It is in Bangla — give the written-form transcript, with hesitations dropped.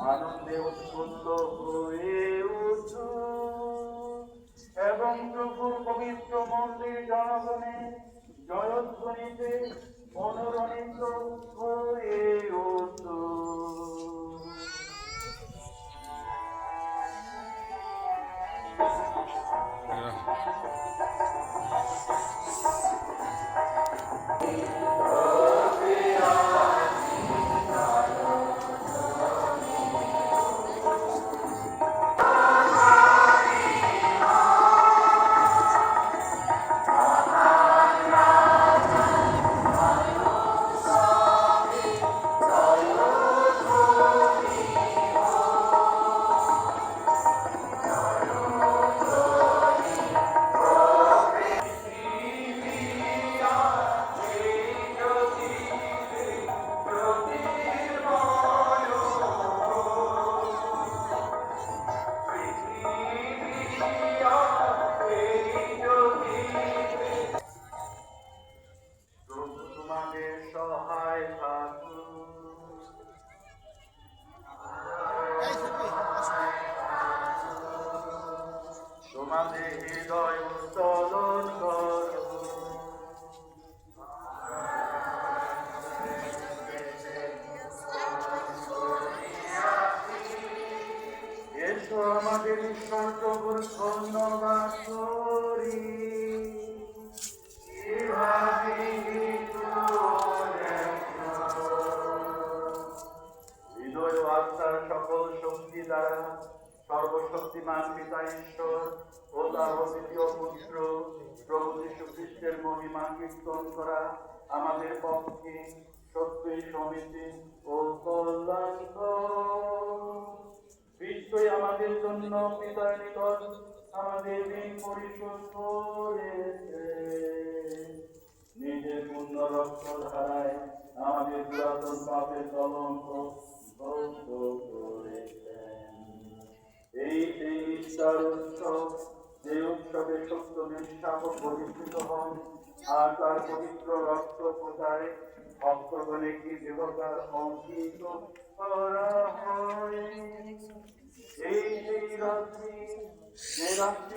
আনন্দে উৎফুল্ল হয়ে উঠু এবং প্রভুর পবিত্র মন্দির জনগণে জয়ধ্বনিতে মনোরণিত হয়ে উঠু। তোমাদের সহায় থাকুন। তোমাদের হৃদয় উত্তোলন করুন। এসো আমাদের ঈশ্বর প্রভুর ধন্যবাদ করি। হৃদয় ও আত্মার সকল শক্তি দ্বারা সর্বশক্তিমান পিতা ঈশ্বর ও তার অদ্বিতীয় পুত্র প্রভু যীশু খ্রিস্টের মহিমা কীর্তন করা আমাদের পক্ষে সত্যই সমীচীন ও কল্যাণকর। বিশ্বই আমাদের জন্য পিতার নিকট আমাদের ঋণ পরিশোধ করেছে। নিজের পূর্ণ রক্ত ধারায় আমাদের পুরাতন পাপের কলঙ্ক ধ্বংস করেছেন। এই সেই ঈশ্বর উৎসব, যে উৎসবে সত্য বিশ্বাস প্রতিষ্ঠিত হন আর তার পবিত্র রক্ত প্রচারে ভক্তগণে কি দেবতার অঙ্কিত করা হয়। এই সেই রাত্রি, যে রাত্রি